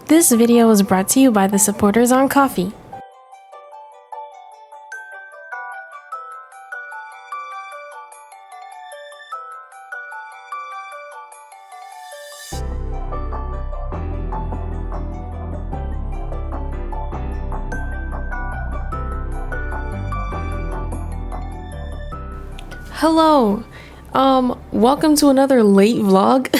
This video is brought to you by the supporters on Coffee. Hello, welcome to another late vlog.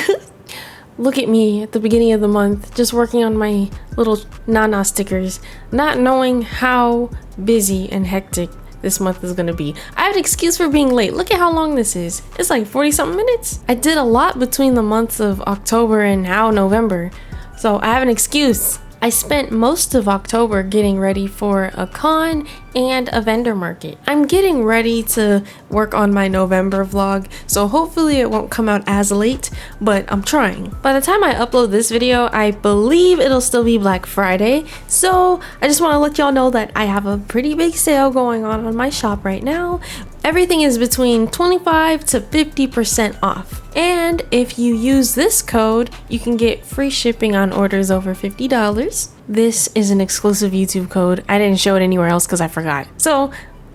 Look at me at the beginning of the month, just working on my little Nana stickers, not knowing how busy and hectic this month is gonna be. I have an excuse for being late. Look at how long this is. It's like 40 something minutes. I did a lot between the months of October and now November, so I have an excuse. I spent most of October getting ready for a con and a vendor market. I'm getting ready to work on my November vlog, so hopefully it won't come out as late, but I'm trying. By the time I upload this video, I believe it'll still be Black Friday, so I just want to let y'all know that I have a pretty big sale going on my shop right now. Everything is between 25 to 50% off. And if you use this code, you can get free shipping on orders over $50. This is an exclusive YouTube code. I didn't show it anywhere else because I forgot. So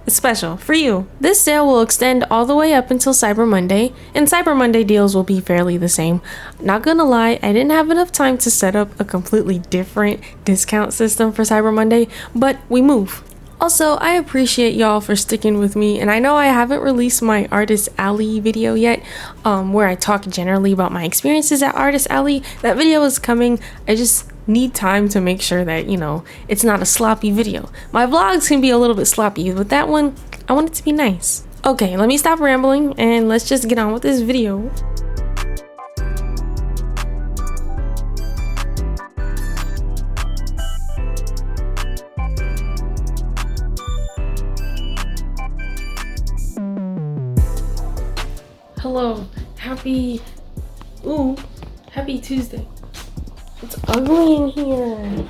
it's special for you. This sale will extend all the way up until Cyber Monday, and Cyber Monday deals will be fairly the same. Not gonna lie, I didn't have enough time to set up a completely different discount system for Cyber Monday, but we move. Also, I appreciate y'all for sticking with me, and I know I haven't released my Artist Alley video yet, where I talk generally about my experiences at Artist Alley. That video is coming. I just need time to make sure that, you know, it's not a sloppy video. My vlogs can be a little bit sloppy, but that one, I want it to be nice. Okay, let me stop rambling, and let's just get on with this video. Hello, happy Tuesday. It's ugly in here.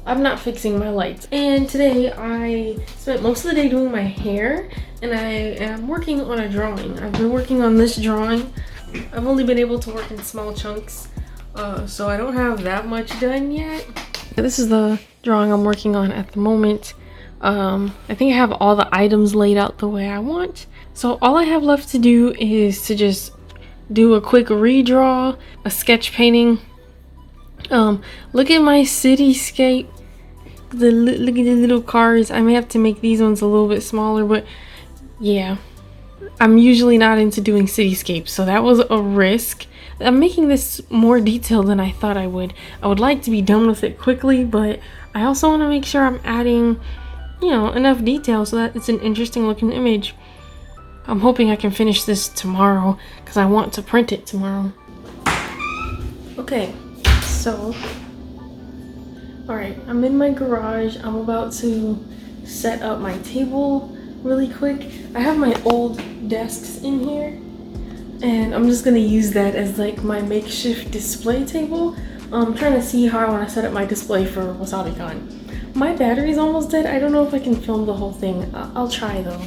I'm not fixing my lights. And today I spent most of the day doing my hair, and I am working on a drawing. I've been working on this drawing. I've only been able to work in small chunks, so I don't have that much done yet. This is the drawing I'm working on at the moment. I think I have all the items laid out the way I want. So all I have left to do is to just do a quick redraw, a sketch painting. Look at my cityscape. Look at the little cars. I may have to make these ones a little bit smaller, but yeah. I'm usually not into doing cityscapes, so that was a risk. I'm making this more detailed than I thought I would. I would like to be done with it quickly, but I also want to make sure I'm adding, you know, enough detail so that it's an interesting looking image. I'm hoping I can finish this tomorrow because I want to print it tomorrow. Okay, so alright, I'm in my garage. I'm about to set up my table really quick. I have my old desks in here, and I'm just gonna use that as like my makeshift display table. I'm trying to see how I want to set up my display for Wasabi Con. My battery's almost dead. I don't know if I can film the whole thing. I'll try though.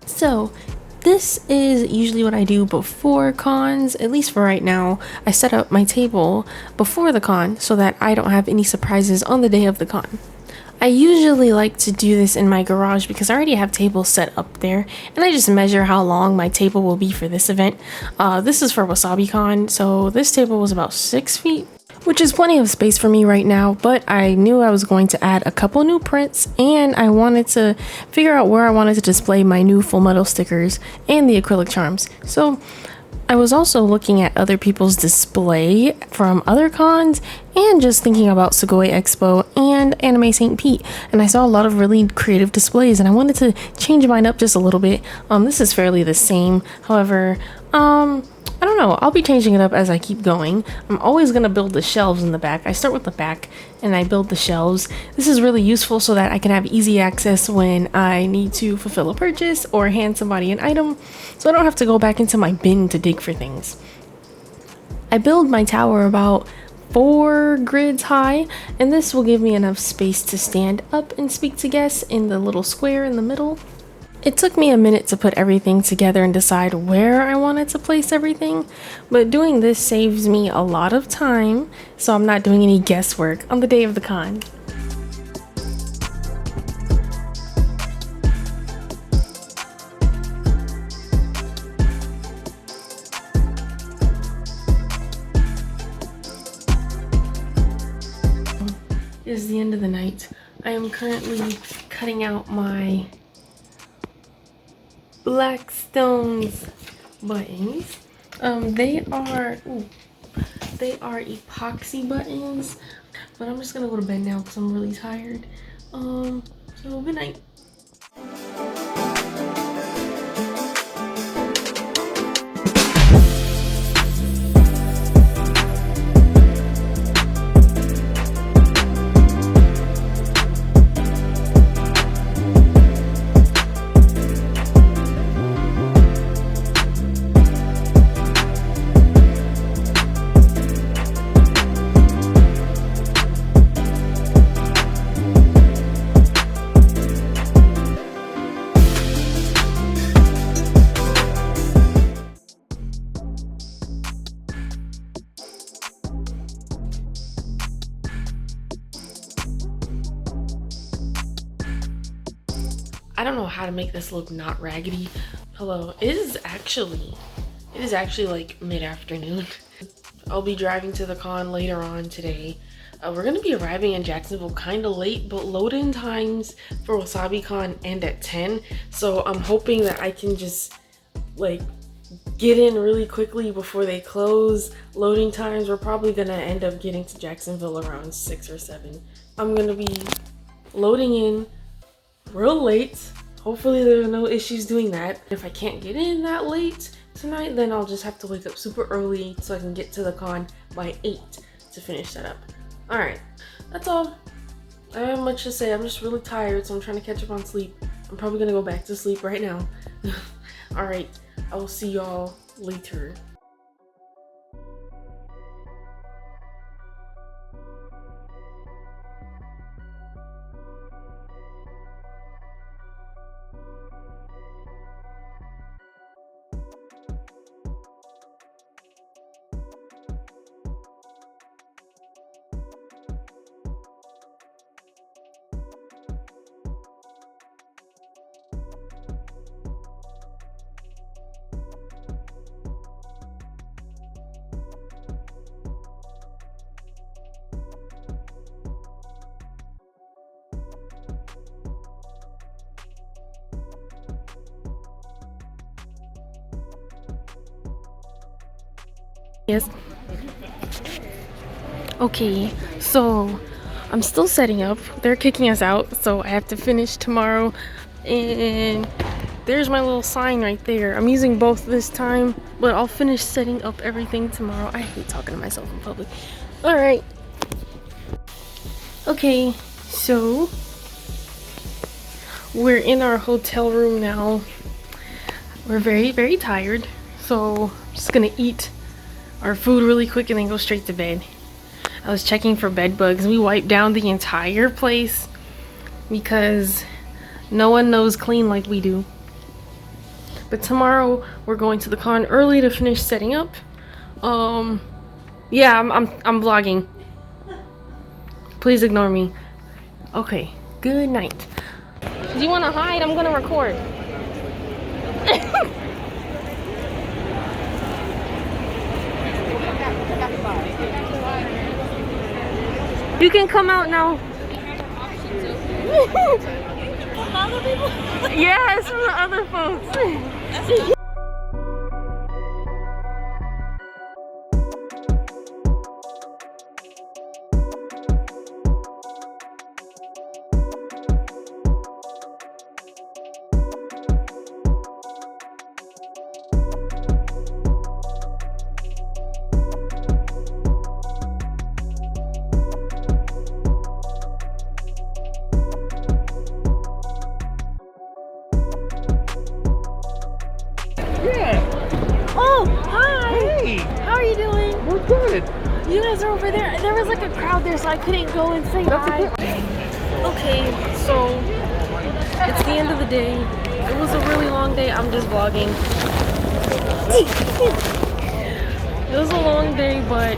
So this is usually what I do before cons, at least for right now. I set up my table before the con so that I don't have any surprises on the day of the con. I usually like to do this in my garage because I already have tables set up there, and I just measure how long my table will be for this event. This is for Wasabi Con, so this table was about 6 feet, which is plenty of space for me right now, but I knew I was going to add a couple new prints, and I wanted to figure out where I wanted to display my new full metal stickers and the acrylic charms. So I was also looking at other people's display from other cons and just thinking about Segoy Expo and Anime St. Pete, and I saw a lot of really creative displays, and I wanted to change mine up just a little bit. This is fairly the same, however, I don't know, I'll be changing it up as I keep going. I'm always going to build the shelves in the back. I start with the back and I build the shelves. This is really useful so that I can have easy access when I need to fulfill a purchase or hand somebody an item, so I don't have to go back into my bin to dig for things. I build my tower about 4 grids high, and this will give me enough space to stand up and speak to guests in the little square in the middle. It took me a minute to put everything together and decide where I wanted to place everything, but doing this saves me a lot of time, so I'm not doing any guesswork on the day of the con. It is the end of the night. I am currently cutting out my Blackstone's buttons. They are epoxy buttons, but I'm just gonna go to bed now because I'm really tired. So good night. I don't know how to make this look not raggedy. Hello, it is actually like mid-afternoon. I'll be driving to the con later on today. We're gonna be arriving in Jacksonville kind of late, but load-in times for Wasabi Con end at 10. So I'm hoping that I can just like get in really quickly before they close. Loading times, we're probably gonna end up getting to Jacksonville around 6 or 7. I'm gonna be loading in real late. Hopefully there are no issues doing that. If I can't get in that late tonight, then I'll just have to wake up super early so I can get to the con by 8 to finish that up. All right, that's all. I don't have much to say. I'm just really tired, so I'm trying to catch up on sleep. I'm probably gonna go back to sleep right now. All right, I will see y'all later. Yes. Okay, so I'm still setting up. They're kicking us out, so I have to finish tomorrow. And there's my little sign right there. I'm using both this time, but I'll finish setting up everything tomorrow. I hate talking to myself in public. All right. Okay, so we're in our hotel room now. We're very, very tired, so I'm just gonna eat our food really quick and then go straight to bed. I was checking for bed bugs. We wiped down the entire place because no one knows clean like we do. But tomorrow we're going to the con early to finish setting up. Yeah, I'm vlogging. Please ignore me. Okay, good night. Do you want to hide? I'm gonna record. You can come out now. From other people? Yes, from the other folks. Oh, hi! Hey! How are you doing? We're good. You guys are over there. There was like a crowd there, so I couldn't go and say hi. Okay, so It's the end of the day. It was a really long day. I'm just vlogging. It was a long day, but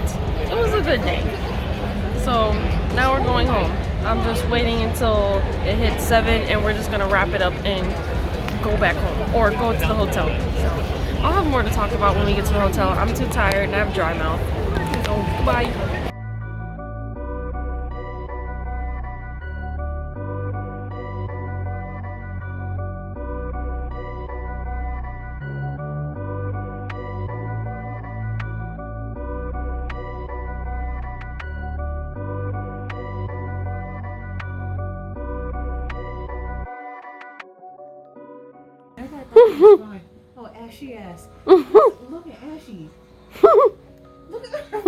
it was a good day. So now we're going home. I'm just waiting until it hits 7 and we're just gonna wrap it up and go back home or go to the hotel. So I'll have more to talk about when we get to the hotel. I'm too tired and I have dry mouth. So bye. Oh, Ashy ass. Look at Ashy. Look at her.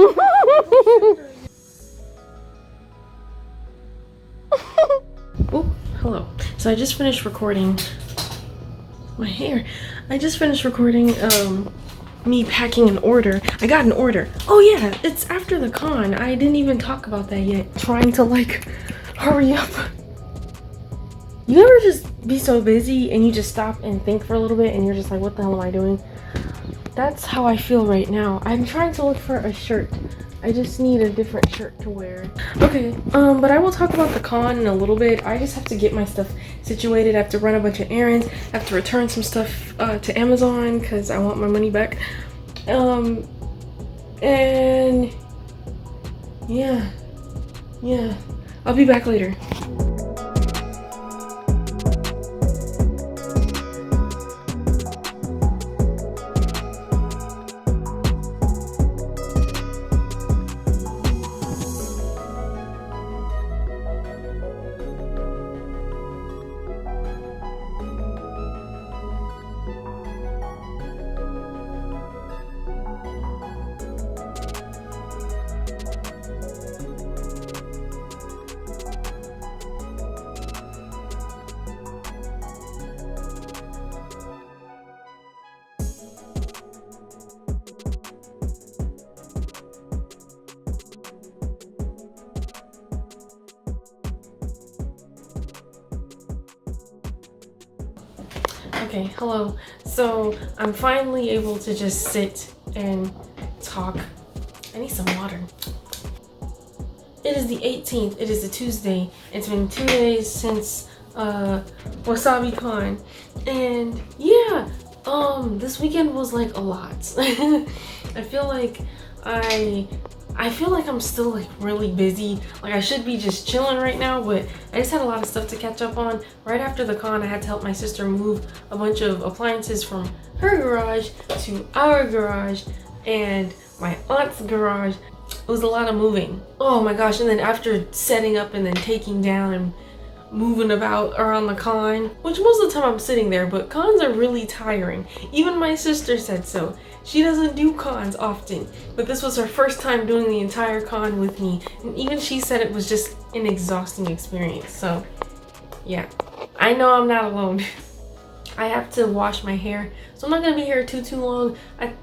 Oh, hello. So I just finished recording my hair. I just finished recording me packing an order. I got an order. Oh yeah, it's after the con. I didn't even talk about that yet. Trying to like hurry up. You ever just be so busy and you just stop and think for a little bit and you're just like, what the hell am I doing? That's how I feel right now. I'm trying to look for a shirt. I just need a different shirt to wear. Okay, but I will talk about the con in a little bit. I just have to get my stuff situated. I have to run a bunch of errands. I have to return some stuff to Amazon because I want my money back. And yeah, I'll be back later. Okay, hello. So I'm finally able to just sit and talk. I need some water. It is the 18th. It is a Tuesday. It's been 2 days since Wasabi Con. And yeah, this weekend was like a lot. I feel like I'm still like really busy. Like I should be just chilling right now, but I just had a lot of stuff to catch up on. Right after the con, I had to help my sister move a bunch of appliances from her garage to our garage and my aunt's garage. It was a lot of moving. Oh my gosh, and then after setting up and then taking down and moving about around the con, which most of the time I'm sitting there, but cons are really tiring. Even my sister said so. She doesn't do cons often, but this was her first time doing the entire con with me, and even she said it was just an exhausting experience. So yeah, I know I'm not alone. I have to wash my hair, so I'm not gonna be here too long.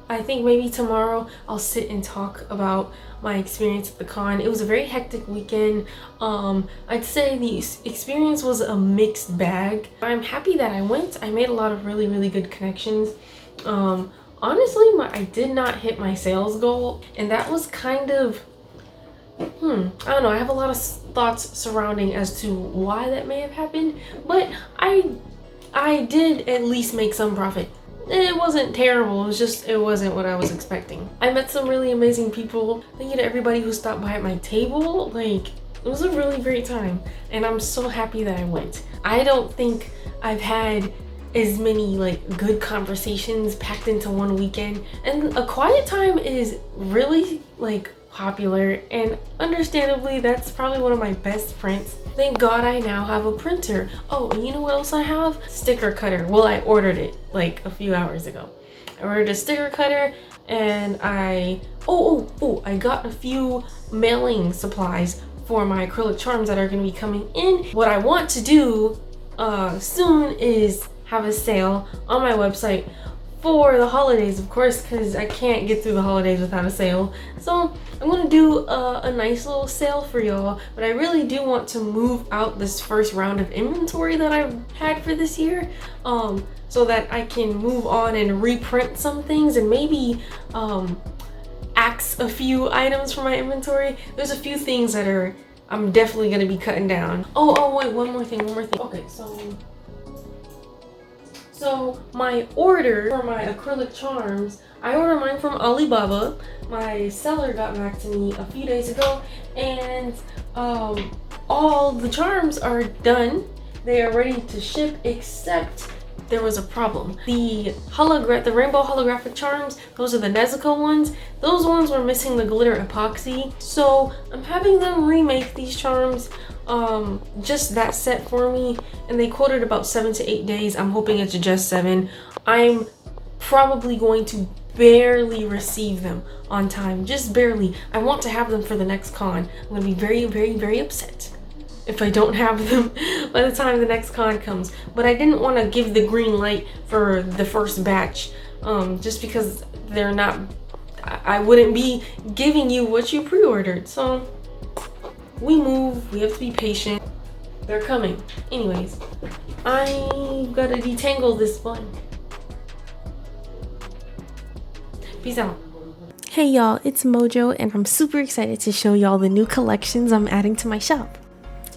I think maybe tomorrow I'll sit and talk about my experience at the con. It was a very hectic weekend. I'd say the experience was a mixed bag. I'm happy that I went. I made a lot of really good connections. Honestly, I did not hit my sales goal, and that was kind of I don't know. I have a lot of thoughts surrounding as to why that may have happened, but I did at least make some profit. It wasn't terrible, it wasn't what I was expecting. I met some really amazing people. Thank you to everybody who stopped by at my table. Like, it was a really great time, and I'm so happy that I went. I don't think I've had as many like good conversations packed into one weekend, and a quiet time is really like popular, and understandably that's probably one of my best friends. Thank God I now have a printer. Oh, and you know what else I have? Sticker cutter. Well, I ordered it like a few hours ago. I ordered a sticker cutter, and I got a few mailing supplies for my acrylic charms that are going to be coming in. What I want to do soon is have a sale on my website for the holidays, of course, because I can't get through the holidays without a sale. So I'm gonna do a nice little sale for y'all, but I really do want to move out this first round of inventory that I've had for this year, so that I can move on and reprint some things and maybe axe a few items from my inventory. There's a few things that I'm definitely gonna be cutting down. Oh wait, one more thing. Okay, so my order for my acrylic charms, I ordered mine from Alibaba. My seller got back to me a few days ago, and all the charms are done. They are ready to ship, except there was a problem. The rainbow holographic charms, those are the Nezuko ones. Those ones were missing the glitter epoxy. So I'm having them remake these charms, just that set for me, and they quoted about 7 to 8 days. I'm hoping it's just 7. I'm probably going to barely receive them on time, just barely. I want to have them for the next con. I'm gonna be very, very, very upset if I don't have them by the time the next con comes. But I didn't want to give the green light for the first batch, just because they're not, I wouldn't be giving you what you pre-ordered. So we have to be patient. They're coming. Anyways, I gotta detangle this bun. Peace out. Hey y'all, it's Mojo, and I'm super excited to show y'all the new collections I'm adding to my shop.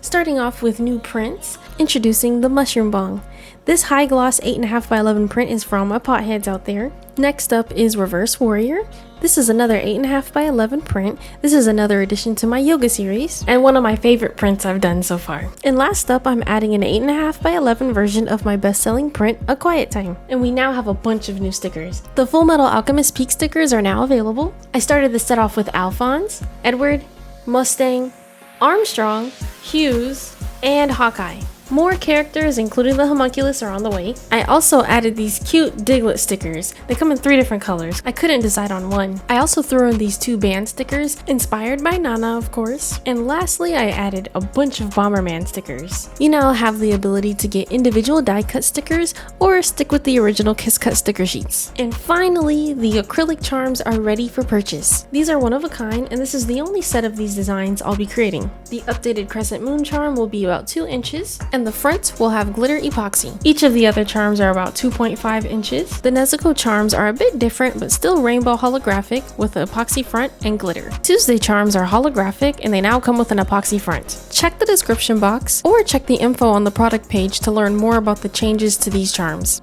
Starting off with new prints, introducing the Mushroom Bong. This high gloss 8.5 by 11 print is from my potheads out there. Next up is Reverse Warrior. This is another 8.5 by 11 print. This is another addition to my yoga series, and one of my favorite prints I've done so far. And last up, I'm adding an 8.5 by 11 version of my best-selling print, A Quiet Time. And we now have a bunch of new stickers. The Full Metal Alchemist Peak stickers are now available. I started the set off with Alphonse, Edward, Mustang, Armstrong, Hughes, and Hawkeye. More characters, including the homunculus, are on the way. I also added these cute Diglett stickers. They come in 3 different colors. I couldn't decide on one. I also threw in these 2 band stickers, inspired by Nana, of course. And lastly, I added a bunch of Bomberman stickers. You now have the ability to get individual die cut stickers or stick with the original Kiss Cut sticker sheets. And finally, the acrylic charms are ready for purchase. These are one of a kind, and this is the only set of these designs I'll be creating. The updated Crescent Moon charm will be about 2 inches, and the front will have glitter epoxy. Each of the other charms are about 2.5 inches. The Nezuko charms are a bit different, but still rainbow holographic with an epoxy front and glitter. Tuesday charms are holographic, and they now come with an epoxy front. Check the description box or check the info on the product page to learn more about the changes to these charms.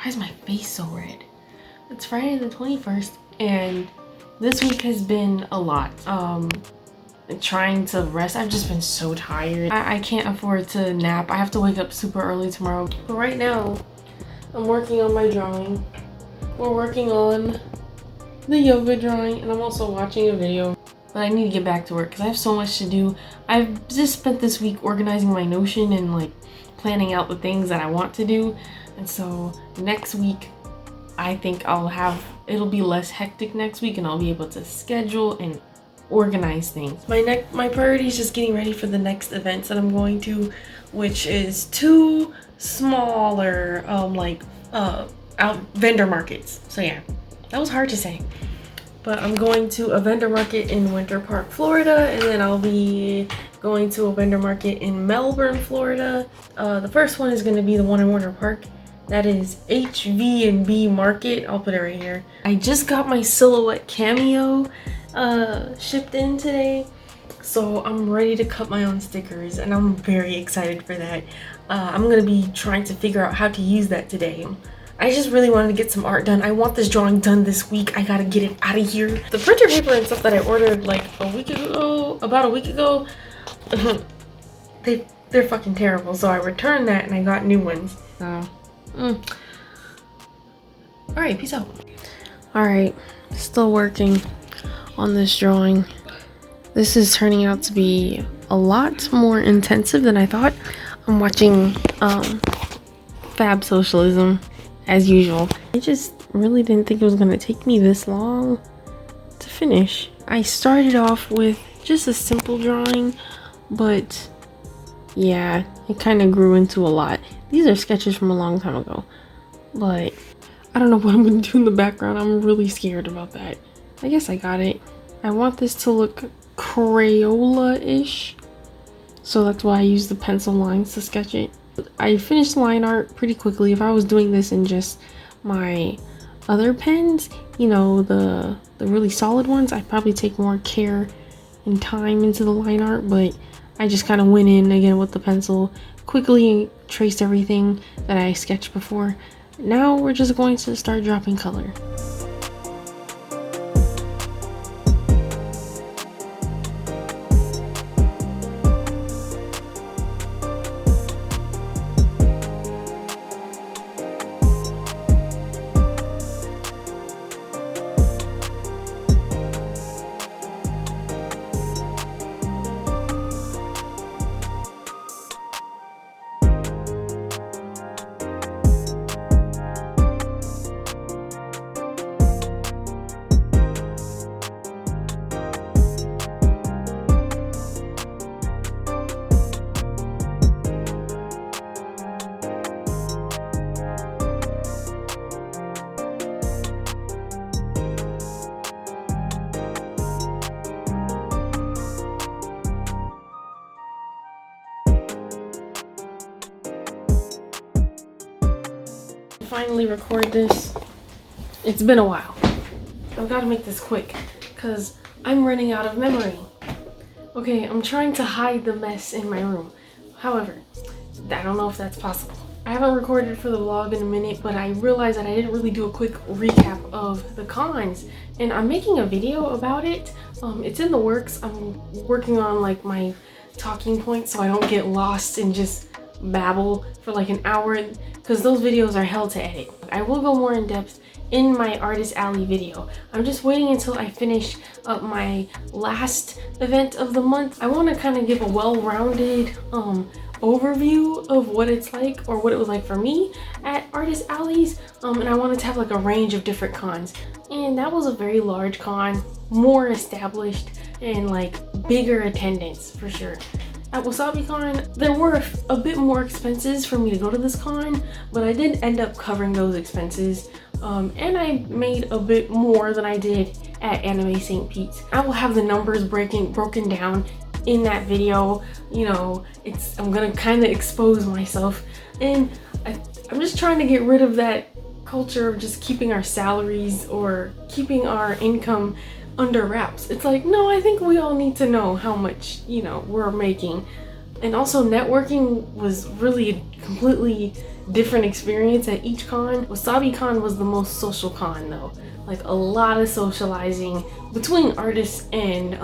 Why is my face so red? It's Friday the 21st, and this week has been a lot. Trying to rest. I've just been so tired. I can't afford to nap. I have to wake up super early tomorrow. But right now, I'm working on my drawing. We're working on the yoga drawing, and I'm also watching a video. But I need to get back to work because I have so much to do. I've just spent this week organizing my Notion and like planning out the things that I want to do. And so next week, I think it'll be less hectic next week, and I'll be able to schedule and organize things. My priority is just getting ready for the next events that I'm going to, which is 2 smaller vendor markets. So yeah, that was hard to say. But I'm going to a vendor market in Winter Park, Florida, and then I'll be going to a vendor market in Melbourne, Florida. The first one is going to be the one in Winter Park. That is HV&B Market. I'll put it right here. I just got my silhouette cameo shipped in today, so I'm ready to cut my own stickers, and I'm very excited for that. I'm gonna be trying to figure out how to use that today. I just really wanted to get some art done. I want this drawing done this week. I gotta get it out of here. The printer paper and stuff that I ordered like about a week ago, they're fucking terrible. So I returned that and I got new ones. So, all right, peace out. Alright, still working on this drawing. This is turning out to be a lot more intensive than I thought. I'm watching Fab Socialism as usual. I just really didn't think it was gonna take me this long to finish. I started off with just a simple drawing, but yeah, it kind of grew into a lot. These are sketches from a long time ago, but I don't know what I'm gonna do in the background. I'm really scared about that. I guess I got it. I want this to look Crayola-ish, so that's why I use the pencil lines to sketch it. I finished line art pretty quickly. If I was doing this in just my other pens, you know, the really solid ones, I'd probably take more care and time into the line art, but I just kind of went in again with the pencil, quickly traced everything that I sketched before. Now we're just going to start dropping color. Finally record this. It's been a while. I've got to make this quick because I'm running out of memory. Okay, I'm trying to hide the mess in my room. However, I don't know if that's possible. I haven't recorded for the vlog in a minute, but I realized that I didn't really do a quick recap of the cons, and I'm making a video about it. It's in the works. I'm working on like my talking points so I don't get lost and just babble for like an hour, because those videos are hell to edit. I will go more in depth in my Artist Alley video. I'm just waiting until I finish up my last event of the month. I want to kind of give a well-rounded overview of what it's like, or what it was like for me at Artist Alleys, and I wanted to have like a range of different cons, and that was a very large con, more established and like bigger attendance for sure. At Wasabi Con, there were a bit more expenses for me to go to this con, but I did end up covering those expenses, and I made a bit more than I did at Anime St. Pete's. I will have the numbers broken down in that video. You know, I'm gonna kind of expose myself, and I'm just trying to get rid of that culture of just keeping our salaries or keeping our income under wraps. It's like, no, I think we all need to know how much, you know, we're making. And also networking was really a completely different experience at each con. Wasabi Con was the most social con though. Like a lot of socializing between artists and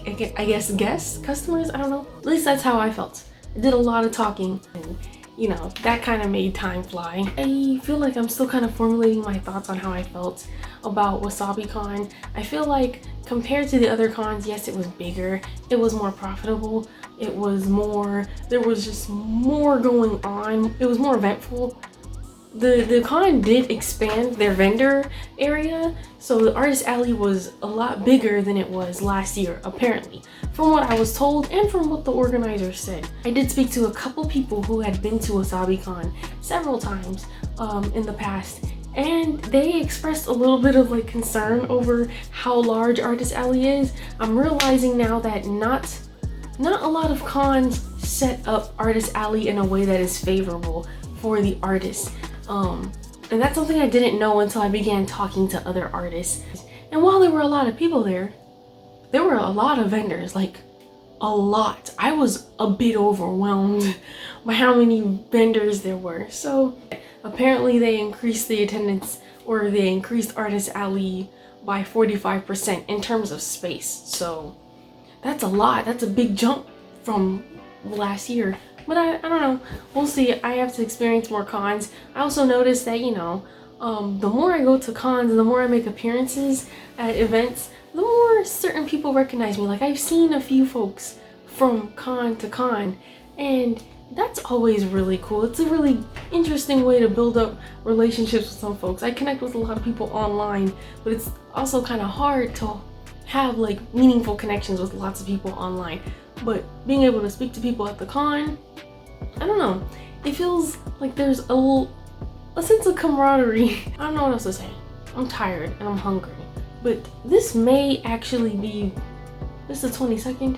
I guess guests, customers, I don't know. At least that's how I felt. I did a lot of talking, and you know, that kind of made time fly. I feel like I'm still kind of formulating my thoughts on how I felt about Wasabi Con. I feel like compared to the other cons, yes, it was bigger, it was more profitable, it was more, there was just more going on, it was more eventful. The con did expand their vendor area, so the Artist Alley was a lot bigger than it was last year, apparently, from what I was told and from what the organizers said. I did speak to a couple people who had been to Wasabi Con several times in the past, and they expressed a little bit of like concern over how large Artist Alley is. I'm realizing now that not a lot of cons set up Artist Alley in a way that is favorable for the artists. And that's something I didn't know until I began talking to other artists. And while there were a lot of people there were a lot of vendors, like a lot. I was a bit overwhelmed by how many vendors there were. So apparently they increased the attendance, or they increased Artist Alley by 45% in terms of space. So that's a lot. That's a big jump from last year. But I don't know, we'll see. I have to experience more cons. I also noticed that, you know, the more I go to cons and the more I make appearances at events, the more certain people recognize me. Like, I've seen a few folks from con to con, and that's always really cool. It's a really interesting way to build up relationships with some folks. I connect with a lot of people online, but it's also kind of hard to have like meaningful connections with lots of people online. But being able to speak to people at the con, I don't know, it feels like there's a sense of camaraderie. I don't know what else to say. I'm tired and I'm hungry. But this may actually be, this is the 22nd?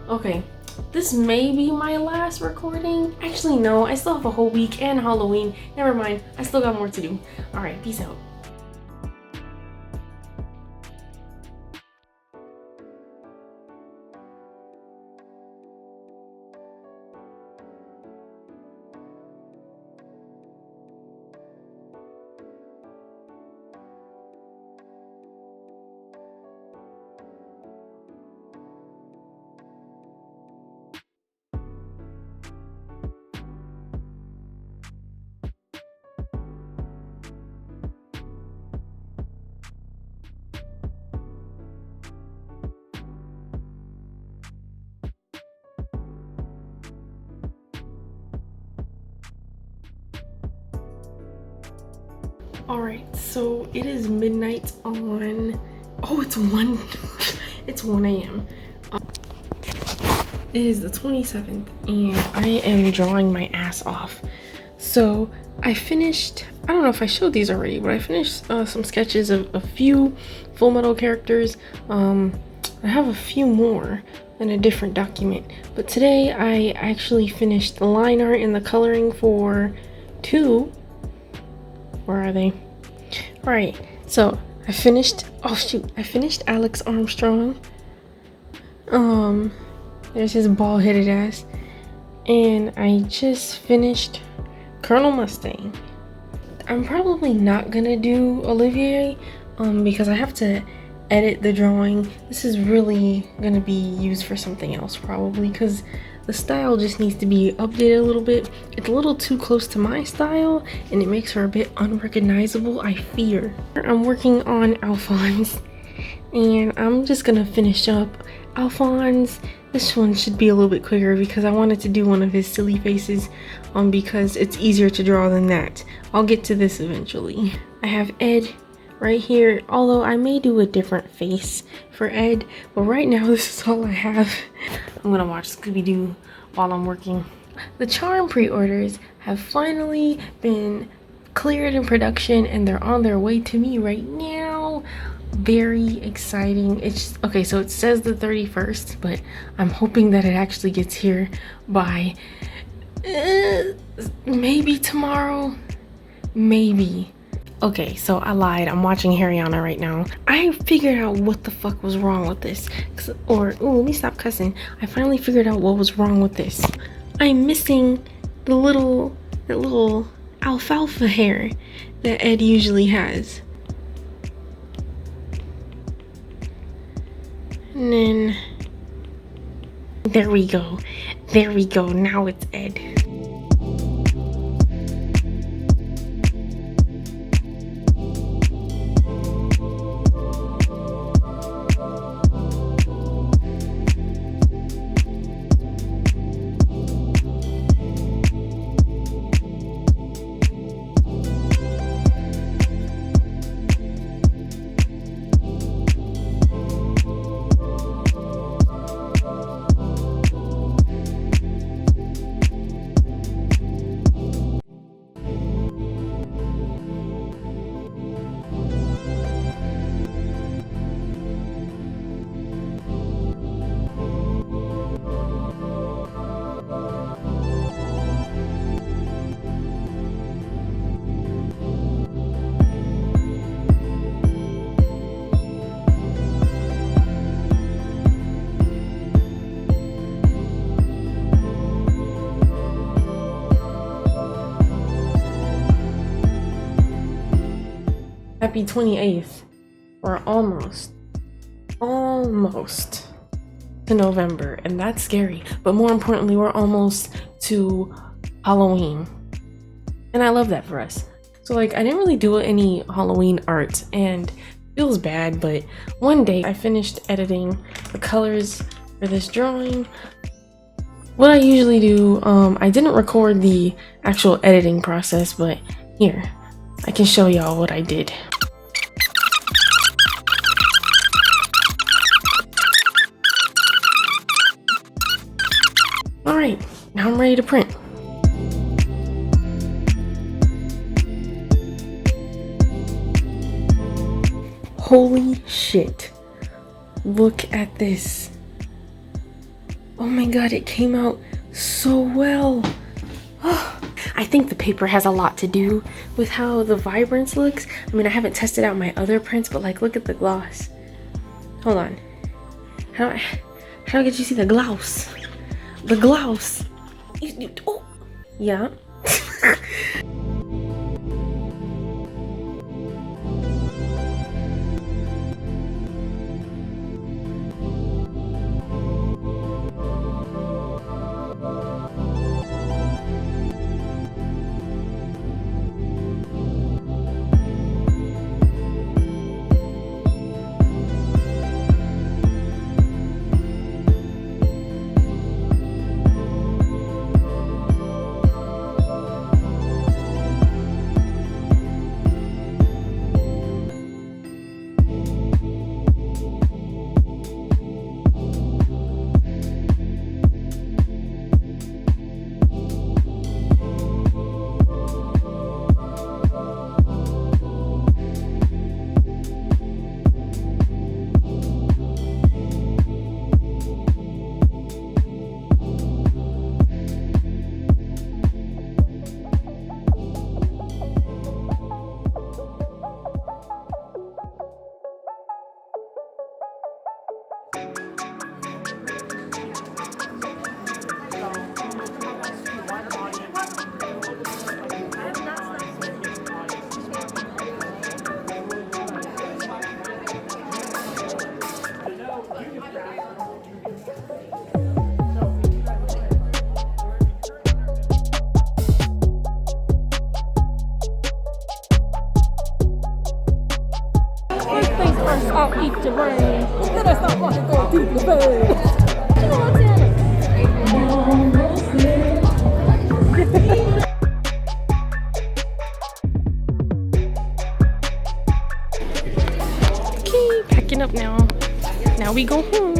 Okay, this may be my last recording. Actually, no, I still have a whole week and Halloween. Never mind, I still got more to do. All right, peace out. All right, so it is midnight on, oh, it's 1, it's 1 a.m. It is the 27th and I am drawing my ass off. So I finished, I don't know if I showed these already, but I finished some sketches of a few Full Metal characters. I have a few more in a different document, but today I actually finished the line art and the coloring for 2. Where are they? All right, so I finished, oh shoot, I finished Alex Armstrong. There's his bald-headed ass. And I just finished Colonel Mustang. I'm probably not gonna do Olivier because I have to edit the drawing. This is really gonna be used for something else probably, because the style just needs to be updated a little bit. It's a little too close to my style and it makes her a bit unrecognizable, I fear. I'm working on Alphonse and I'm just gonna finish up Alphonse. This one should be a little bit quicker because I wanted to do one of his silly faces because it's easier to draw than that. I'll get to this eventually. I have Ed right here, although I may do a different face for Ed, but right now this is all I have. I'm gonna watch Scooby-Doo while I'm working. The Charm pre-orders have finally been cleared in production and they're on their way to me right now. Very exciting. It's okay, so it says the 31st, but I'm hoping that it actually gets here by maybe tomorrow, maybe. Okay, so I lied. I'm watching Harriana right now. I figured out what the fuck was wrong with this. Let me stop cussing. I finally figured out what was wrong with this. I'm missing that little alfalfa hair that Ed usually has. And then, there we go. There we go. Now it's Ed. Happy 28th. We're almost to November, and that's scary. But more importantly, we're almost to Halloween. And I love that for us. So like I didn't really do any Halloween art and it feels bad, but one day I finished editing the colors for this drawing. What I usually do, I didn't record the actual editing process, but here, I can show y'all what I did. Alright, now I'm ready to print. Holy shit. Look at this. Oh my god, it came out so well. Oh, I think the paper has a lot to do with how the vibrance looks. I mean, I haven't tested out my other prints, but like, look at the gloss. Hold on. How do I get you to see the gloss? The gloss. Oh, yeah. I'll eat the rain. Let us not fucking go deep in the bed. You know what I'm saying? Okay, packing up now. Now we go home.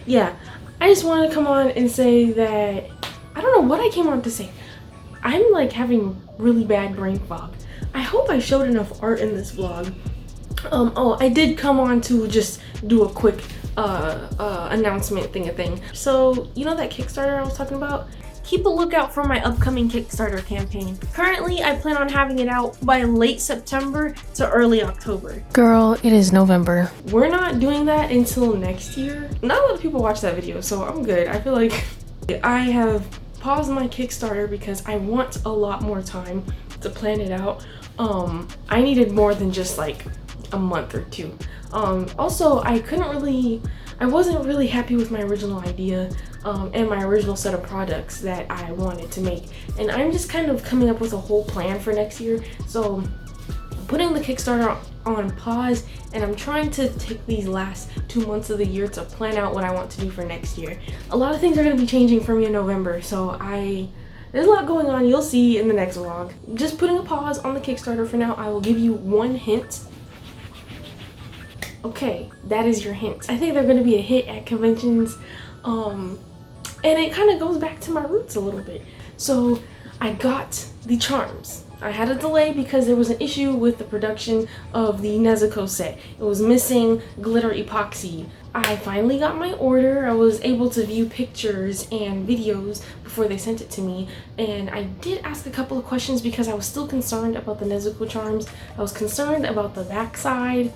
Yeah, I just wanted to come on and say that I don't know what I came on to say. I'm like having really bad brain fog. I hope I showed enough art in this vlog. Oh, I did come on to just do a quick announcement thing. So, you know that Kickstarter I was talking about? Keep a lookout for my upcoming Kickstarter campaign. Currently, I plan on having it out by late September to early October. Girl, it is November. We're not doing that until next year. Not a lot of people watch that video, so I'm good. I feel like I have paused my Kickstarter because I want a lot more time to plan it out. I needed more than just like a month or two. Also, I wasn't really happy with my original idea and my original set of products that I wanted to make. And I'm just kind of coming up with a whole plan for next year. So I'm putting the Kickstarter on pause and I'm trying to take these last 2 months of the year to plan out what I want to do for next year. A lot of things are going to be changing for me in November, so there's a lot going on. You'll see in the next vlog. Just putting a pause on the Kickstarter for now. I will give you one hint. Okay, that is your hint. I think they're going to be a hit at conventions, and it kind of goes back to my roots a little bit. So I got the charms. I had a delay because there was an issue with the production of the Nezuko set. It was missing glitter epoxy. I finally got my order. I was able to view pictures and videos before they sent it to me, and I did ask a couple of questions because I was still concerned about the Nezuko charms. I was concerned about the backside,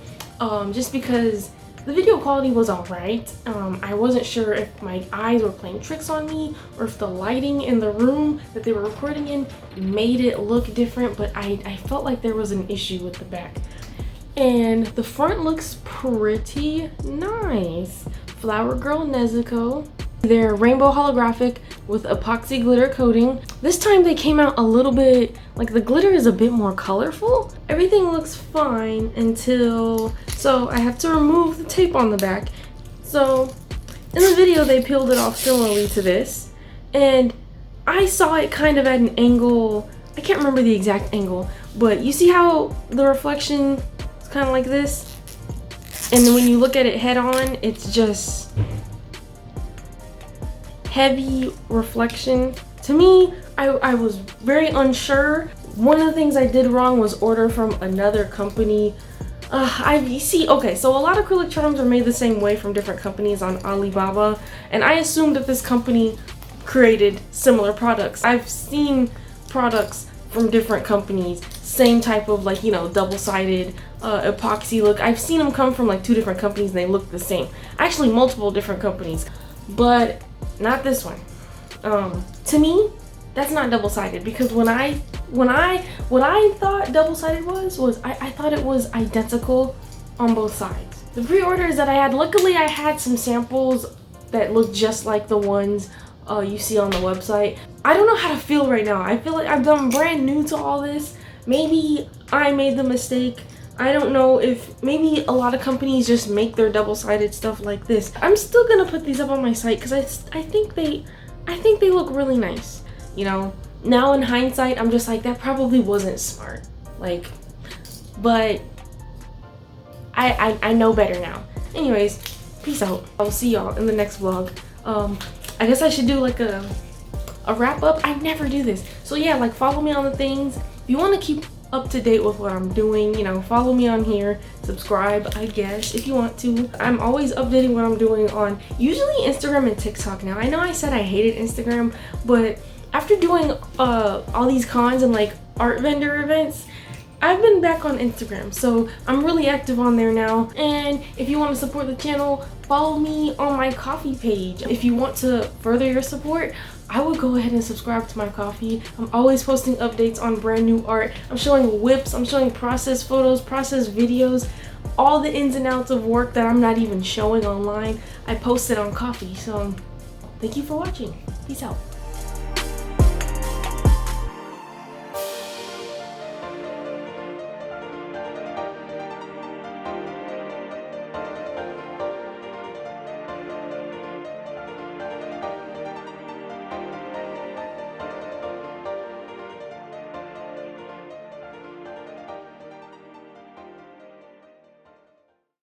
just because the video quality was alright. I wasn't sure if my eyes were playing tricks on me or if the lighting in the room that they were recording in made it look different, but I felt like there was an issue with the back. And the front looks pretty nice. Flower Girl Nezuko. They're rainbow holographic with epoxy glitter coating. This time they came out a little bit, like the glitter is a bit more colorful. Everything looks fine until, so I have to remove the tape on the back. So in the video they peeled it off similarly to this, and I saw it kind of at an angle, I can't remember the exact angle, but you see how the reflection is kind of like this? And then when you look at it head on, it's just heavy reflection. To me, I was very unsure. One of the things I did wrong was order from another company. Okay, so a lot of acrylic charms are made the same way from different companies on Alibaba, and I assumed that this company created similar products. I've seen products from different companies, same type of, like, you know, double-sided epoxy look. I've seen them come from like 2 different companies and they look the same. Actually, multiple different companies, but not this one. To me, that's not double-sided, because what I thought double-sided was I thought it was identical on both sides. The pre-orders that I had, luckily I had some samples that look just like the ones you see on the website. I don't know how to feel right now. I feel like I'm brand new to all this. Maybe I made the mistake. I don't know if maybe a lot of companies just make their double-sided stuff like this. I'm still gonna put these up on my site because I think they look really nice. You know, now in hindsight, I'm just like, that probably wasn't smart. Like, but I know better now. Anyways, peace out. I'll see y'all in the next vlog. I guess I should do like a wrap up. I never do this. So yeah, like, follow me on the things. If you want to keep up to date with what I'm doing, you know, follow me on here, subscribe, I guess, if you want to. I'm always updating what I'm doing on usually Instagram and TikTok now. I know I said I hated Instagram, but after doing all these cons and like art vendor events, I've been back on Instagram, so I'm really active on there now. And if you want to support the channel, follow me on my Ko-fi page. If you want to further your support, I would go ahead and subscribe to my Ko-fi. I'm always posting updates on brand new art. I'm showing whips, I'm showing process photos, process videos, all the ins and outs of work that I'm not even showing online. I post it on Ko-fi, so thank you for watching. Peace out.